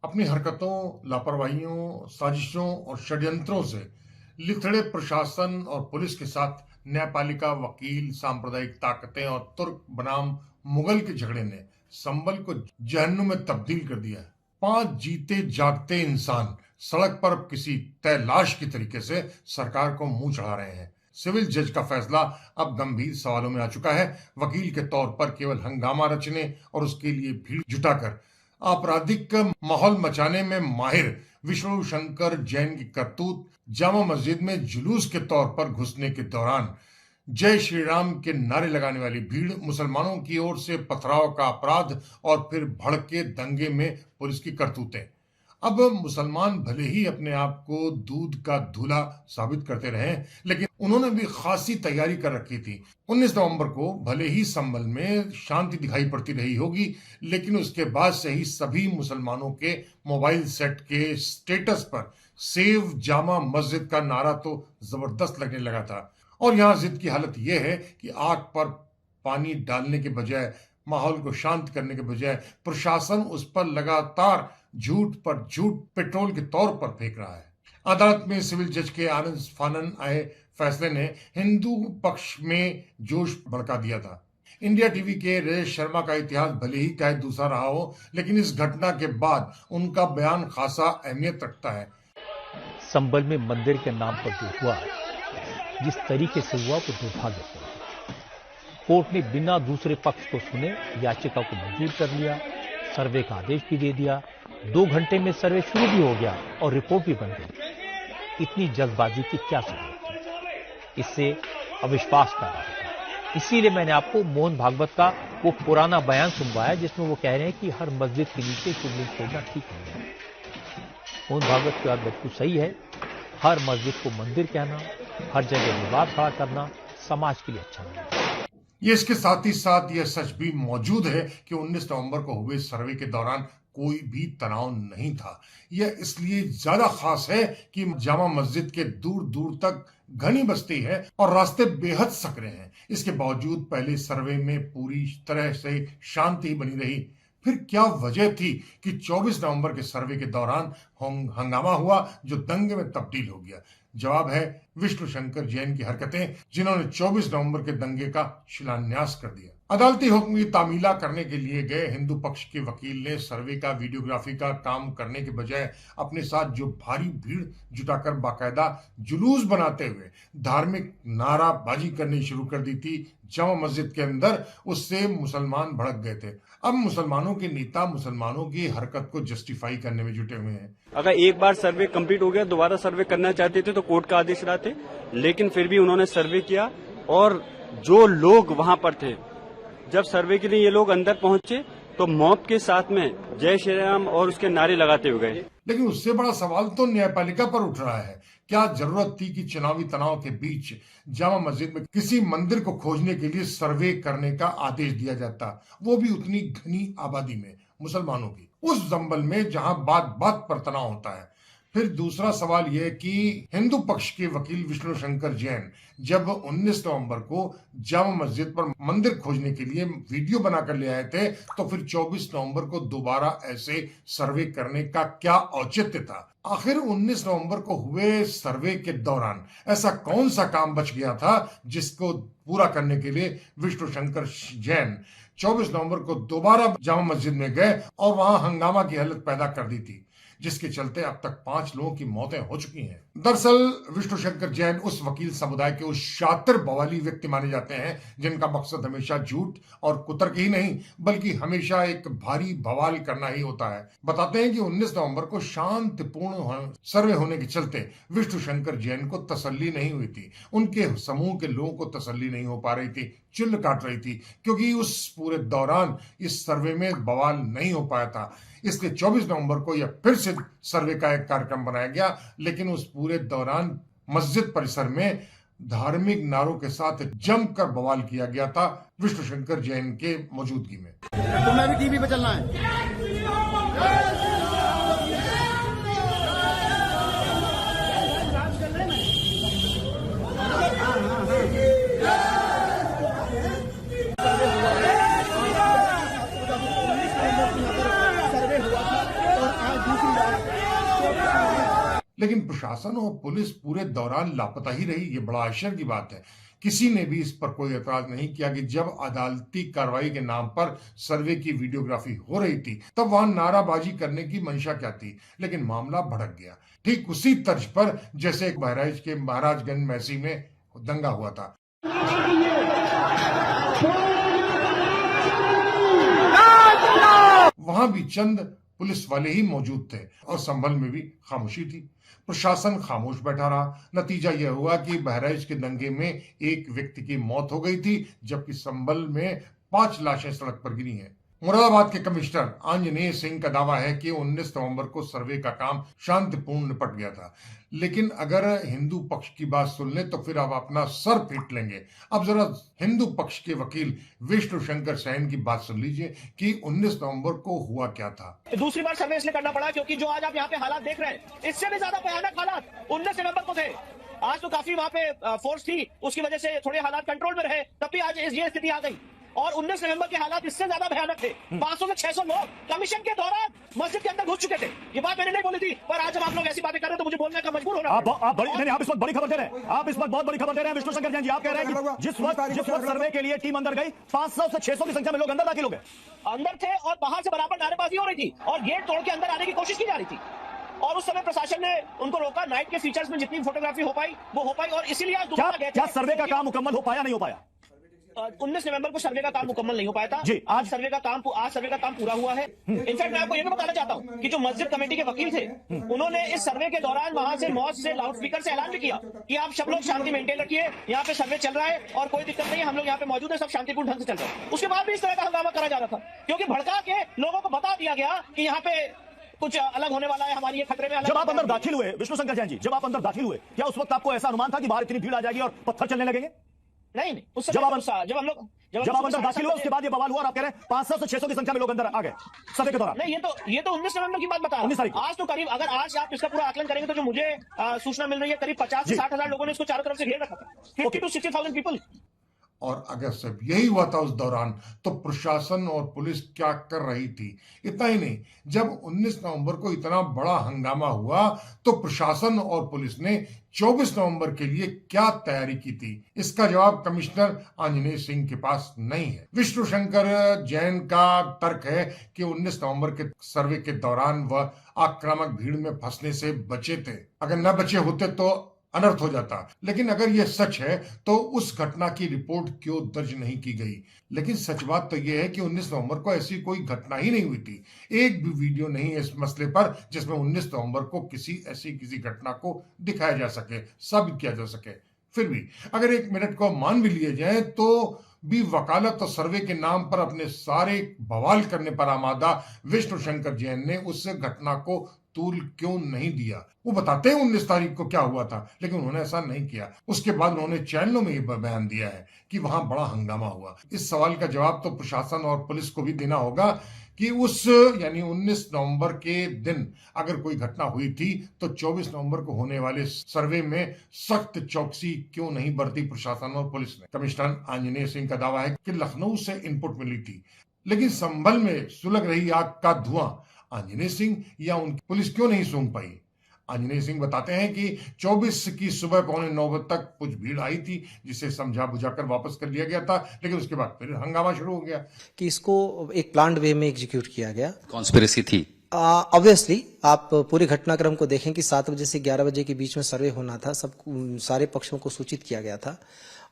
अपनी हरकतों, लापरवाहियों, साजिशों और षड्यंत्रों से लिथड़े प्रशासन और पुलिस के साथ न्यायपालिका, वकील, सांप्रदायिक ताकतें और तुर्क बनाम मुगल के झगड़े ने संभल को जहन्नुम में तब्दील कर दिया है। 5 जीते जागते इंसान सड़क पर किसी तय लाश की तरीके से सरकार को मुंह चढ़ा रहे हैं। सिविल जज का फैसला अब गंभीर सवालों में आ चुका है। वकील के तौर पर केवल हंगामा रचने और उसके लिए भीड़ जुटाकर आपराधिक माहौल मचाने में माहिर विष्णु शंकर जैन की करतूत जामा मस्जिद में जुलूस के तौर पर घुसने के दौरान जय श्री राम के नारे लगाने वाली भीड़, मुसलमानों की ओर से पथराव का अपराध और फिर भड़के दंगे में पुलिस की करतूतें। अब मुसलमान भले ही अपने आप को दूध का दूल्हा साबित करते रहे, लेकिन उन्होंने भी खासी तैयारी कर रखी थी। 19 नवंबर को भले ही संभल में शांति दिखाई पड़ती रही होगी, लेकिन उसके बाद से ही सभी मुसलमानों के मोबाइल सेट के स्टेटस पर सेव जामा मस्जिद का नारा तो जबरदस्त लगने लगा था। और यहाँ जिद की हालत यह है कि आग पर पानी डालने के बजाय, माहौल को शांत करने के बजाय प्रशासन उस पर लगातार झूठ पर झूठ पेट्रोल के तौर पर फेंक रहा है। अदालत में सिविल जज के आनंद फानन आए फैसले ने हिंदू पक्ष में जोश भड़का दिया था। इंडिया टीवी के रजत शर्मा का इतिहास भले ही चाहे दूसरा रहा हो, लेकिन इस घटना के बाद उनका बयान खासा अहमियत रखता है। संभल में मंदिर के नाम पर जो हुआ, जिस तरीके से हुआ वो दुर्भाग्यपूर्ण है। कोर्ट ने बिना दूसरे पक्ष को सुने याचिका को मंजूर कर लिया, सर्वे का आदेश भी दे दिया। 2 घंटे में सर्वे शुरू भी हो गया और रिपोर्ट भी बन गई। इतनी जल्दबाजी की क्या जरूरत थी? इससे अविश्वास पैदा होता है। इसीलिए मैंने आपको मोहन भागवत का वो पुराना बयान सुनवाया, जिसमें वो कह रहे हैं कि हर मस्जिद के नीचे शिवलिंग खोजना ठीक नहीं है। मोहन भागवत की बात बिल्कुल सही है। हर मस्जिद को मंदिर कहना, हर जगह विवाद खड़ा करना समाज के लिए अच्छा नहीं है। ये इसके साथ ही साथ यह सच भी मौजूद है कि 19 नवंबर को हुए सर्वे के दौरान कोई भी तनाव नहीं था। यह इसलिए ज्यादा खास है कि जामा मस्जिद के दूर दूर तक घनी बस्ती है और रास्ते बेहद सकरे हैं। इसके बावजूद पहले सर्वे में पूरी तरह से शांति बनी रही। फिर क्या वजह थी कि 24 नवंबर के सर्वे के दौरान हंगामा हुआ जो दंगे में तब्दील हो गया? जवाब है विष्णु शंकर जैन की हरकतें, जिन्होंने 24 नवंबर के दंगे का शिलान्यास कर दिया। अदालती हुक्म की तामीला करने के लिए गए हिंदू पक्ष के वकील ने सर्वे का वीडियोग्राफी का काम करने के बजाय अपने साथ जो भारी भीड़ जुटाकर बाकायदा जुलूस बनाते हुए धार्मिक नाराबाजी करनी शुरू कर दी थी जामा मस्जिद के अंदर। उससे मुसलमान भड़क गए थे। अब मुसलमानों के नेता मुसलमानों की हरकत को जस्टिफाई करने में जुटे हुए हैं। अगर एक बार सर्वे कंप्लीट हो गया, दोबारा सर्वे करना चाहते थे तो कोर्ट का आदेश लाते, लेकिन फिर भी उन्होंने सर्वे किया। और जो लोग वहां पर थे, जब सर्वे के लिए ये लोग अंदर पहुंचे तो मॉब के साथ में जय श्री राम और उसके नारे लगाते हुए गए। लेकिन उससे बड़ा सवाल तो न्यायपालिका पर उठ रहा है। क्या जरूरत थी कि चुनावी तनाव के बीच जामा मस्जिद में किसी मंदिर को खोजने के लिए सर्वे करने का आदेश दिया जाता, वो भी उतनी घनी आबादी में मुसलमानों की, उस जंबल में जहां बात बात पर तनाव होता है? फिर दूसरा सवाल यह कि हिंदू पक्ष के वकील विष्णु शंकर जैन जब 19 नवंबर को जामा मस्जिद पर मंदिर खोजने के लिए वीडियो बनाकर ले आए थे, तो फिर 24 नवंबर को दोबारा ऐसे सर्वे करने का क्या औचित्य था? आखिर 19 नवंबर को हुए सर्वे के दौरान ऐसा कौन सा काम बच गया था जिसको पूरा करने के लिए विष्णु शंकर जैन 24 नवंबर को दोबारा जामा मस्जिद में गए और वहां हंगामा की हालत पैदा कर दी थी, जिसके चलते अब तक 5 लोगों की मौतें हो चुकी हैं। दरअसल विष्णु शंकर जैन उस वकील समुदाय के उस शातिर बवाली व्यक्ति माने जाते हैं जिनका मकसद हमेशा झूठ और कुतर्क ही नहीं, बल्कि हमेशा एक भारी बवाल करना ही होता है। बताते हैं कि 19 नवंबर को शांतिपूर्ण सर्वे होने के चलते विष्णु शंकर जैन को तसल्ली नहीं हुई थी। उनके समूह के लोगों को तसल्ली नहीं हो पा रही थी, चिल्ल काट रही थी, क्योंकि उस पूरे दौरान इस सर्वे में बवाल नहीं हो पाया था। इसलिए 24 नवंबर को यह फिर से सर्वे का एक कार्यक्रम बनाया गया, लेकिन उस पूरे दौरान मस्जिद परिसर में धार्मिक नारों के साथ जमकर बवाल किया गया था विष्णु शंकर जैन के मौजूदगी में। तुम्हें भी टीवी पे चलना है। लेकिन प्रशासन और पुलिस पूरे दौरान लापता ही रही। ये बड़ा आश्चर्य की बात है। किसी ने भी इस पर कोई एतराज नहीं किया कि जब अदालती कार्रवाई के नाम पर सर्वे की वीडियोग्राफी हो रही थी तब वहां नाराबाजी करने की मंशा क्या थी। लेकिन मामला भड़क गया, ठीक उसी तर्ज पर जैसे एक बहराइच के महाराजगंज मैसी में दंगा हुआ था। वहां भी चंद पुलिस वाले ही मौजूद थे और संभल में भी खामोशी थी। प्रशासन खामोश बैठा रहा। नतीजा यह हुआ कि बहराइच के दंगे में एक व्यक्ति की मौत हो गई थी, जबकि संभल में 5 लाशें सड़क पर गिरी हैं। मुरादाबाद के कमिश्नर आंजनेय सिंह का दावा है कि 19 नवंबर को सर्वे का काम शांतिपूर्ण निपट गया था। लेकिन अगर हिंदू पक्ष की बात सुन ले तो फिर आप अपना सर पीट लेंगे। अब जरा हिंदू पक्ष के वकील विष्णु शंकर सैन की बात सुन लीजिए कि 19 नवंबर को हुआ क्या था। दूसरी बार सर्वे इसलिए करना पड़ा क्योंकि जो आज आप यहाँ पे हालात देख रहे हैं, इससे भी ज्यादा भयानक हालात 19 नवंबर को थे। आज तो काफी वहाँ पे फोर्स थी, उसकी वजह से थोड़े हालात कंट्रोल में रहे, तब भी आज ये स्थिति आ गई। और 19 नवंबर के हालात इससे ज्यादा भयानक थे। 500 से 600 लोग कमीशन के दौरान मस्जिद के अंदर घुस चुके थे। ये बात मैंने नहीं बोली थी, पर आज जब आप लोग ऐसी बातें कर रहे हैं तो मुझे बोलने का मजबूर होना। आप इस वक्त बड़ी खबर दे रहे हैं। आप इस वक्त बहुत बड़ी खबर दे रहे हैं विष्णु शंकर जैन जी। आप कह रहे हैं कि जिस वक्त सर्वे के लिए टीम अंदर गई 500 से 600 की संख्या में लोग अंदर दाखिल हो गए। अंदर थे और बाहर से बराबर नारेबाजी हो रही थी और गेट तोड़ के अंदर आने की कोशिश की जा रही थी। और उस समय प्रशासन ने उनको रोका। नाइट के फीचर्स में जितनी फोटोग्राफी हो पाई वो हो पाई। और इसीलिए आज दोबारा गए। क्या सर्वे का काम मुकम्मल हो पाया, नहीं हो पाया? 19 नवंबर को सर्वे का काम मुकम्मल नहीं हो पाया था जी। आज सर्वे का काम पूरा हुआ है। इनफैक्ट मैं आपको ये भी बताना चाहता हूँ कि जो मस्जिद कमेटी के वकील थे उन्होंने इस सर्वे के दौरान वहां से मौज से लाउड स्पीकर से ऐलान भी किया कि आप सब लोग शांति मेंटेन रखिए, यहाँ पे सर्वे चल रहा है और कोई दिक्कत नहीं है, हम लोग यहाँ पे मौजूद है, सब शांतिपूर्ण ढंग से चल रहा है। उसके बाद भी इस तरह का हंगामा करा जा रहा था क्योंकि भड़का के लोगों को बता दिया गया कि यहाँ पे कुछ अलग होने वाला है, हमारी ये खतरे में अलग। जब आप अंदर दाखिल हुए विष्णु शंकर जैन जी, जब आप अंदर दाखिल हुए, क्या उस वक्त आपको ऐसा अनुमान था कि बाहर इतनी भीड़ आ जाएगी और पत्थर चलने लगेंगे? नहीं, उस जब आप अंदर दाखिल हुए उसके बाद ये बवाल हुआ और आप कह रहे हैं 500 से 600 की संख्या में लोग अंदर आ गए सर्वे के दौरान। नहीं, ये तो 19 नवंबर की बात बता रहा हूं। आज तो करीब, अगर आज आप इसका पूरा आकलन करेंगे तो जो मुझे सूचना मिल रही है, करीब 50 से 60 हजार लोगों ने इसको चारों तरफ से घेर रखा था। 50 to 60,000 पीपल। और अगर सिर्फ यही हुआ था उस दौरान तो प्रशासन और पुलिस क्या कर रही थी? इतना ही नहीं, जब 19 नवंबर को इतना बड़ा हंगामा हुआ तो प्रशासन और पुलिस ने 24 नवंबर के लिए क्या तैयारी की थी? इसका जवाब कमिश्नर आंजनेय सिंह के पास नहीं है। विष्णु शंकर जैन का तर्क है कि 19 नवंबर के सर्वे के दौरान वह आक्रामक भीड़ में फंसने से बचे थे। अगर न बचे होते तो अनर्थ हो जाता। लेकिन अगर यह सच है तो उस घटना की रिपोर्ट क्यों दर्ज नहीं की गई? लेकिन सच बात तो यह है कि 19 नवंबर को ऐसी कोई घटना ही नहीं हुई थी। एक भी वीडियो नहीं है इस मसले पर जिसमें 19 नवंबर को किसी घटना को दिखाया जा सके, साबित किया जा सके। फिर भी अगर 1 मिनट को मान भी लिए जाए तो भी वकालत और सर्वे के नाम पर अपने सारे बवाल करने पर आमादा विष्णु शंकर जैन ने उस घटना को तूल क्यों नहीं दिया? वो बताते हैं 19 तारीख को क्या हुआ था, लेकिन उन्होंने ऐसा नहीं किया। उसके बाद उन्होंने चैनलों में ये बयान दिया है कि वहां बड़ा हंगामा हुआ। इस सवाल का जवाब तो प्रशासन और पुलिस को भी देना होगा कि यानी 19 नवंबर के दिन अगर कोई घटना हुई थी तो 24 नवंबर को होने वाले सर्वे में सख्त चौकसी क्यों नहीं बरती प्रशासन और पुलिस ने? कमिश्नर आंजनेय सिंह का दावा है कि लखनऊ से इनपुट मिली थी, लेकिन संभल में सुलग रही आग का धुआं आंजनेय सिंह या उनकी पुलिस क्यों नहीं सूंघ पाई? आंजनेय सिंह बताते हैं कि 24 की सुबह 8:45 बजे तक कुछ भीड़ आई थी जिसे समझा बुझाकर वापस कर लिया गया था, लेकिन उसके बाद फिर हंगामा शुरू हो गया कि इसको एक प्लान्ड वे में एग्जीक्यूट किया गया। कॉन्स्पिरेसी थी। ऑब्वियसली आप पूरे घटनाक्रम को देखें कि 7 बजे से 11 बजे के बीच में सर्वे होना था। सारे पक्षों को सूचित किया गया था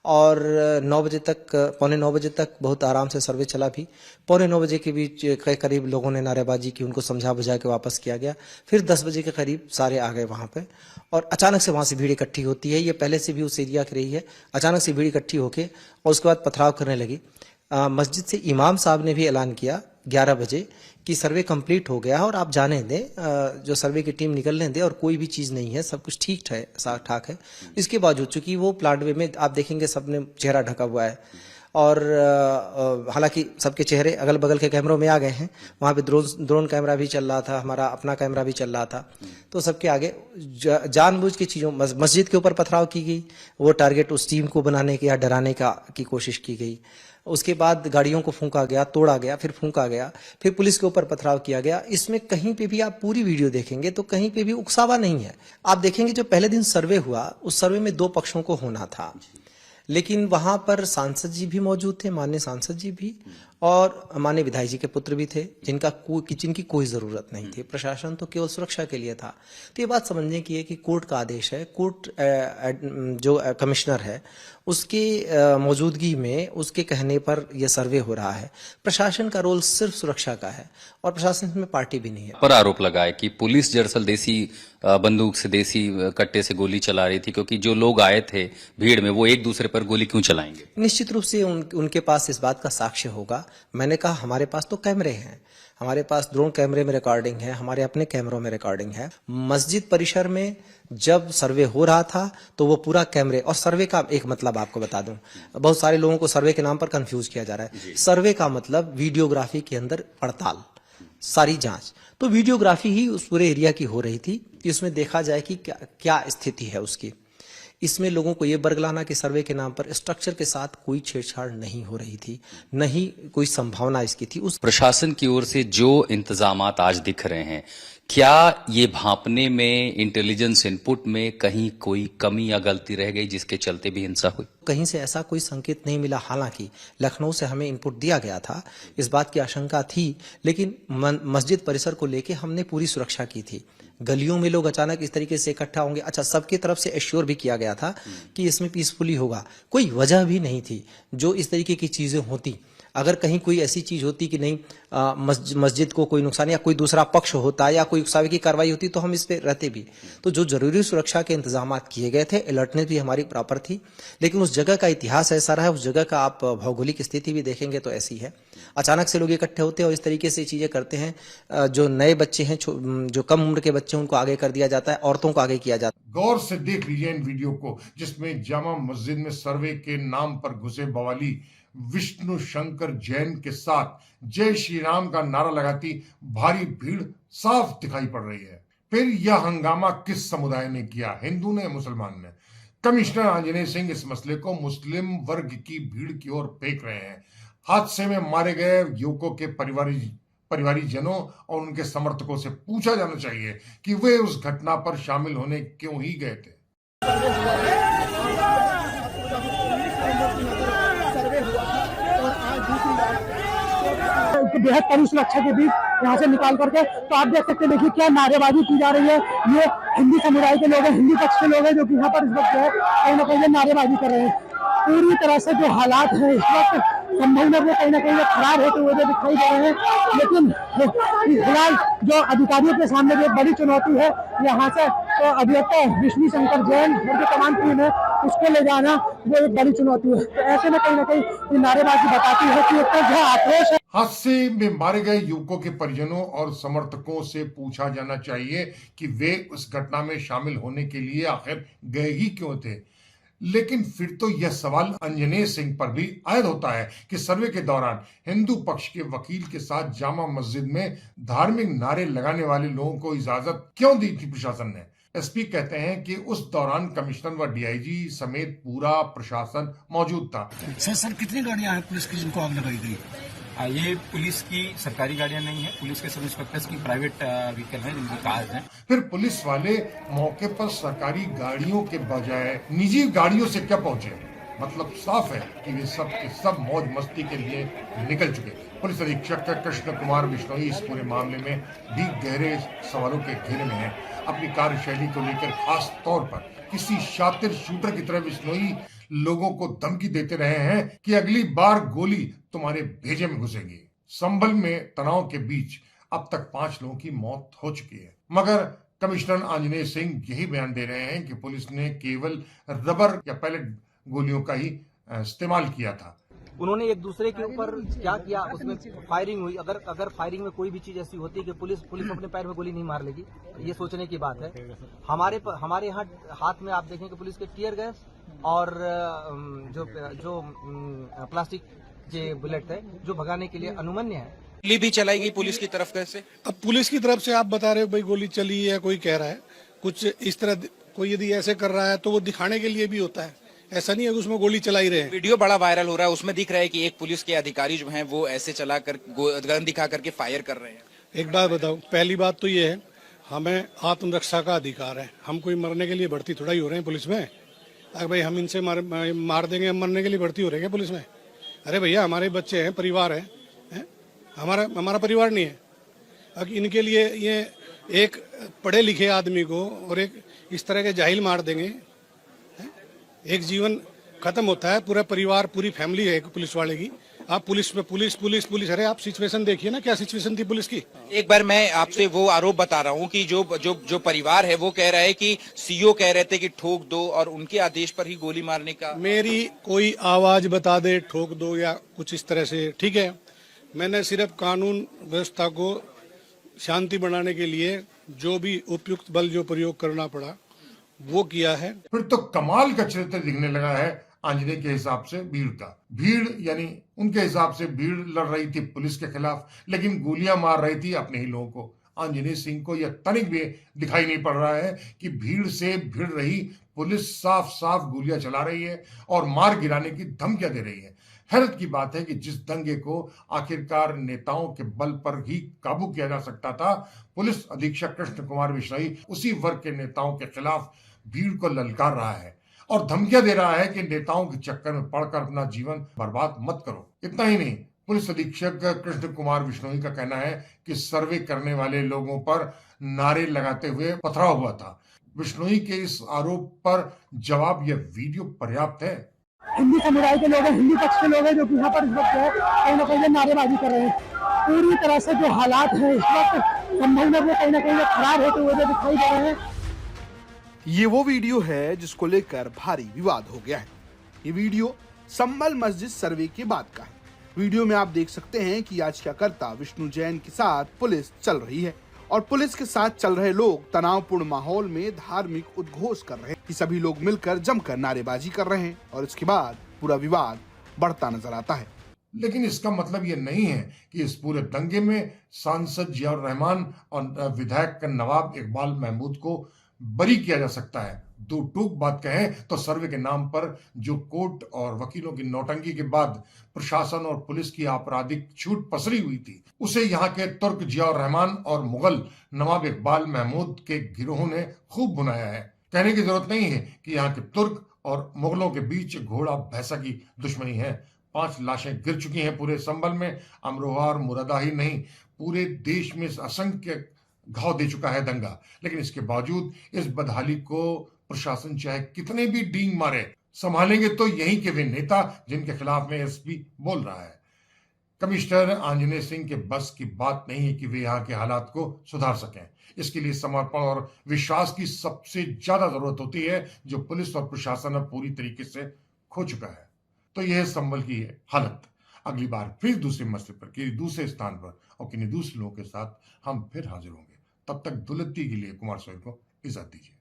और 9 बजे तक, 8:45 बजे तक बहुत आराम से सर्वे चला भी। 8:45 बजे के बीच के करीब लोगों ने नारेबाजी की, उनको समझा बुझा के वापस किया गया। फिर 10 बजे के करीब सारे आ गए वहां पे और अचानक से वहां से भीड़ इकट्ठी होती है। ये पहले से भी उस एरिया की रही है। अचानक से भीड़ इकट्ठी होके और उसके बाद पथराव करने लगी। मस्जिद से इमाम साहब ने भी ऐलान किया 11 बजे कि सर्वे कंप्लीट हो गया और आप जाने दें, जो सर्वे की टीम निकलने दें और कोई भी चीज़ नहीं है, सब कुछ ठीक ठाक है। इसके बावजूद चूंकि वो प्लांट वे में आप देखेंगे सबने चेहरा ढका हुआ है और हालांकि सबके चेहरे अगल बगल के कैमरों में आ गए हैं। वहाँ पे ड्रोन कैमरा भी चल रहा था, हमारा अपना कैमरा भी चल रहा था। तो सबके आगे जानबूझ की चीज़ों, मस्जिद के ऊपर पथराव की गई, वो टारगेट उस टीम को बनाने की या डराने की कोशिश की गई। उसके बाद गाड़ियों को फूंका गया, तोड़ा गया, फिर फूंका गया, फिर पुलिस के ऊपर पथराव किया गया। इसमें कहीं पे भी आप पूरी वीडियो देखेंगे तो कहीं पे भी उकसावा नहीं है। आप देखेंगे जो पहले दिन सर्वे हुआ, उस सर्वे में 2 पक्षों को होना था, लेकिन वहां पर सांसद जी भी मौजूद थे, माननीय सांसद जी भी, और माननीय विधायक जी के पुत्र भी थे, जिनकी कोई जरूरत नहीं थी। प्रशासन तो केवल सुरक्षा के लिए था। तो ये बात समझने की है कि कोर्ट का आदेश है, कोर्ट जो कमिश्नर है उसके मौजूदगी में, उसके कहने पर यह सर्वे हो रहा है। प्रशासन का रोल सिर्फ सुरक्षा का है और प्रशासन में पार्टी भी नहीं है। पर आरोप लगाए कि पुलिस दरअसल देसी बंदूक से, देसी कट्टे से गोली चला रही थी, क्योंकि जो लोग आए थे भीड़ में वो एक दूसरे पर गोली क्यों चलाएंगे? निश्चित रूप से उनके पास इस बात का साक्ष्य होगा। मैंने कहा हमारे पास तो कैमरे हैं, हमारे पास ड्रोन कैमरे में रिकॉर्डिंग है, हमारे अपने कैमरों में रिकॉर्डिंग है। मस्जिद परिसर में जब सर्वे हो रहा था तो वो पूरा कैमरे, और सर्वे का एक मतलब आपको बता दूं, बहुत सारे लोगों को सर्वे के नाम पर कंफ्यूज किया जा रहा है। सर्वे का मतलब वीडियोग्राफी के अंदर पड़ताल, सारी जांच। तो वीडियोग्राफी ही उस पूरे एरिया की हो रही थी कि उसमें देखा जाए कि क्या स्थिति है उसकी। इसमें लोगों को ये बरगलाना कि सर्वे के नाम पर स्ट्रक्चर के साथ कोई छेड़छाड़ नहीं हो रही थी, नहीं कोई संभावना इसकी थी। उस प्रशासन की ओर से जो इंतजामात आज दिख रहे हैं, क्या ये भांपने में, इंटेलिजेंस इनपुट में कहीं कोई कमी या गलती रह गई जिसके चलते भी हिंसा हुई? कहीं से ऐसा कोई संकेत नहीं मिला। हालांकि लखनऊ से हमें इनपुट दिया गया था, इस बात की आशंका थी, लेकिन मस्जिद परिसर को लेके हमने पूरी सुरक्षा की थी। गलियों में लोग अचानक इस तरीके से इकट्ठा होंगे, अच्छा, सबकी तरफ से एश्योर भी किया गया था कि इसमें पीसफुली होगा। कोई वजह भी नहीं थी जो इस तरीके की चीजें होती। अगर कहीं कोई ऐसी चीज होती कि नहीं मस्जिद को कोई नुकसान या कोई दूसरा पक्ष होता या कोई उकसावे की कार्रवाई होती तो हम इस पे रहते भी। तो जो जरूरी सुरक्षा के इंतजाम किए गए थे, अलर्टनेस भी हमारी प्रॉपर थी, लेकिन उस जगह का इतिहास ऐसा रहा है, उस जगह का आप भौगोलिक स्थिति भी देखेंगे तो ऐसी है। अचानक से लोग इकट्ठे होते हैं और इस तरीके से चीजें करते हैं। जो नए बच्चे हैं, जो कम उम्र के बच्चे हैं, उनको आगे कर दिया जाता है, औरतों को आगे किया जाता है। गौर से देख लीजिए इन वीडियो को, जिसमें जामा मस्जिद में सर्वे के नाम पर घुसे बवाली विष्णु शंकर जैन के साथ जय श्री राम का नारा लगाती भारी भीड़ साफ दिखाई पड़ रही है। फिर यह हंगामा किस समुदाय ने किया, हिंदू ने, मुसलमान ने? कमिश्नर आंजनेय सिंह इस मसले को मुस्लिम वर्ग की भीड़ की ओर फेंक रहे हैं। हादसे में मारे गए युवकों के परिवारीजनों और उनके समर्थकों से पूछा जाना चाहिए कि वे उस घटना पर शामिल होने क्यों ही गए थे। बेहद कड़ी सुरक्षा के बीच यहाँ से निकाल करके, तो आप देख सकते हैं, देखिए क्या नारेबाजी की जा रही है। ये हिंदी समुदाय के लोग हैं, हिंदी पक्ष के लोग हैं, जो कि यहाँ पर इस वक्त जो है कहीं ना कहीं नारेबाजी कर रहे हैं। पूरी तरह से जो हालात हैं इस वक्त संभल में वो कहीं ना कहीं खराब होते हुए दिखाई दे रहे हैं। लेकिन फिलहाल जो अधिकारियों के सामने जो बड़ी चुनौती है यहाँ से, तो अभियंता विष्णु शंकर जैन और जो तमाम टीम है उसको ले जाना वो एक बड़ी चुनौती है। तो ऐसे में कहीं ना कहीं नारेबाजी बताती है कि एक जो आक्रोश है। हादसे में मारे गए युवकों के परिजनों और समर्थकों से पूछा जाना चाहिए कि वे उस घटना में शामिल होने के लिए आखिर गए ही क्यों थे। लेकिन फिर तो यह सवाल आंजनेय सिंह पर भी आयद होता है कि सर्वे के दौरान हिंदू पक्ष के वकील के साथ जामा मस्जिद में धार्मिक नारे लगाने वाले लोगों को इजाजत क्यों दी थी प्रशासन ने? एसपी कहते हैं कि उस दौरान कमिश्नर व डीआईजी समेत पूरा प्रशासन मौजूद था। सर कितनी गाड़ियां हैं पुलिस की जिनको आग लगाई गई? ये पुलिस की सरकारी गाड़ियां नहीं है, पुलिस के सब इंस्पेक्टर्स की प्राइवेट व्हीकल है जिनकी कार है। फिर पुलिस वाले मौके पर सरकारी गाड़ियों के बजाय निजी गाड़ियों से क्या पहुंचे? मतलब साफ है कि वे सब के सब मौज मस्ती के लिए निकल चुके। पुलिस अधीक्षक कृष्ण कुमार बिश्नोई इस पूरे मामले में भी गहरे सवालों के घेरे में है। अपनी कार्यशैली को लेकर खास तौर पर किसी शातिर शूटर की तरह बिश्नोई लोगों को धमकी देते रहे हैं कि अगली बार गोली तुम्हारे भेजे में घुसेगी। संभल में तनाव के बीच अब तक 5 लोगों की मौत हो चुकी है, मगर कमिश्नर आंजनेय सिंह यही बयान दे रहे हैं कि पुलिस ने केवल रबर या पैलेट गोलियों का ही इस्तेमाल किया था। उन्होंने एक दूसरे के ऊपर क्या किया, उसमें फायरिंग हुई। अगर फायरिंग में कोई भी चीज ऐसी होती है कि पुलिस अपने पैर में गोली नहीं मार लेगी, ये सोचने की बात है। हमारे यहाँ हाथ में आप देखें कि पुलिस के टीयर गैस और जो प्लास्टिक के बुलेट है जो भगाने के लिए अनुमन्य है। गोली भी चलाई गई पुलिस की तरफ कैसे? अब पुलिस की तरफ से आप बता रहे हो भाई गोली चली है, कोई कह रहा है कुछ इस तरह, कोई यदि ऐसे कर रहा है तो वो दिखाने के लिए भी होता है ऐसा नहीं है कि उसमें गोली चला ही रहे हैं। वीडियो बड़ा वायरल हो रहा है, उसमें दिख रहा है कि एक पुलिस के अधिकारी जो हैं वो ऐसे चला कर गन दिखा करके फायर कर रहे हैं। एक बात बताओ, पहली बात तो ये है, हमें आत्मरक्षा का अधिकार है। हम कोई मरने के लिए भर्ती थोड़ा ही हो रहे हैं पुलिस में। अगर भाई हम इनसे मार देंगे, हम मरने के लिए भर्ती हो रहे हैं पुलिस में? अरे भैया, हमारे बच्चे हैं, परिवार है, हमारा परिवार नहीं है। अब इनके लिए ये एक पढ़े लिखे आदमी को और एक इस तरह के जाहिल मार देंगे, एक जीवन खत्म होता है, पूरा परिवार, पूरी फैमिली है एक पुलिस वाले की। आप पुलिस पे पुलिस, अरे आप सिचुएशन देखिए ना, क्या सिचुएशन थी पुलिस की। एक बार मैं आपसे वो आरोप बता रहा हूँ कि जो परिवार है वो कह रहा है कि सीओ कह रहे थे कि ठोक दो और उनके आदेश पर ही गोली मारने का। मेरी कोई आवाज बता दे, ठोक दो या कुछ इस तरह से, ठीक है। मैंने सिर्फ कानून व्यवस्था को शांति बनाने के लिए जो भी उपयुक्त बल जो प्रयोग करना पड़ा वो किया है। फिर तो कमाल का चित्र दिखने लगा है आंजनेय के हिसाब से भीड़ का। भीड़ यानी उनके हिसाब से भीड़ लड़ रही थी पुलिस के खिलाफ, लेकिन गोलियां मार रही थी अपने ही लोगों को। आंजनेय सिंह को यह तनिक भी दिखाई नहीं पड़ रहा है कि भीड़ से भिड़ रही पुलिस साफ साफ गोलियां चला रही है और मार गिराने की धमकियां दे रही है। हैरत की बात है कि जिस दंगे को आखिरकार नेताओं के बल पर ही काबू किया जा सकता था, पुलिस अधीक्षक कृष्ण कुमार विश्नोई उसी वर्ग के नेताओं के खिलाफ भीड़ को ललकार रहा है और धमकियां दे रहा है कि नेताओं के चक्कर में पड़कर अपना जीवन बर्बाद मत करो। इतना ही नहीं, पुलिस अधीक्षक कृष्ण कुमार विश्नोई का कहना है कि सर्वे करने वाले लोगों पर नारे लगाते हुए पथराव हुआ था। विश्नोई के इस आरोप पर जवाब यह वीडियो पर्याप्त है। हिंदी समुदाय के लोग हैं, हिंदी पक्ष के लोग हैं जो कि यहाँ पर इस वक्त है कहीं ना कहीं नारेबाजी कर रहे हैं। पूरी तरह से जो हालात हैं इस वक्त संभल में वो कहीं ना कहीं खराब होते हुए दिखाई दे रहे हैं। ये वो वीडियो है जिसको लेकर भारी विवाद हो गया है। ये वीडियो संभल मस्जिद सर्वे के बाद का है। वीडियो में आप देख सकते हैं कि याचिकाकर्ता विष्णु जैन के साथ पुलिस चल रही है और पुलिस के साथ चल रहे लोग तनावपूर्ण माहौल में धार्मिक उद्घोष कर रहे हैं कि सभी लोग मिलकर जमकर नारेबाजी कर रहे हैं और इसके बाद पूरा विवाद बढ़ता नजर आता है। लेकिन इसका मतलब ये नहीं है कि इस पूरे दंगे में सांसद जियाउर रहमान और विधायक नवाब इकबाल महमूद को बरी किया जा सकता है। दो टूक बात कहें तो सर्वे के नाम पर जो कोर्ट और वकीलों की नौटंकी के बाद प्रशासन और पुलिस की आपराधिक छूट पसरी हुई थी, उसे यहाँ के तुर्क जियाउर रहमान और मुगल नवाब इकबाल महमूद के गिरोह ने खूब भुनाया है। कहने की जरूरत नहीं है कि यहाँ के तुर्क और मुगलों के बीच घोड़ा भैंसा की दुश्मनी है। 5 लाशें गिर चुकी हैं पूरे संभल में। अमरोहा और मुरादा ही नहीं, पूरे देश में असंख्य घाव दे चुका है दंगा। लेकिन इसके बावजूद इस बदहाली को प्रशासन चाहे कितने भी डींग मारे, संभालेंगे तो यही के वे नेता जिनके खिलाफ में एसपी बोल रहा है। कमिश्नर आंजनेय सिंह के बस की बात नहीं है कि वे यहाँ के हालात को सुधार सकें। इसके लिए समर्पण और विश्वास की सबसे ज्यादा जरूरत होती है, जो पुलिस और प्रशासन अब पूरी तरीके से खो चुका है। तो यह संभल की है हालत। अगली बार फिर दूसरे मसले पर, किसी दूसरे स्थान पर और किन्हीं दूसरे लोगों के साथ हम फिर हाजिर होंगे। तब तक दुलत्ती के लिए कुमार सोहेल को इजाजत दीजिए।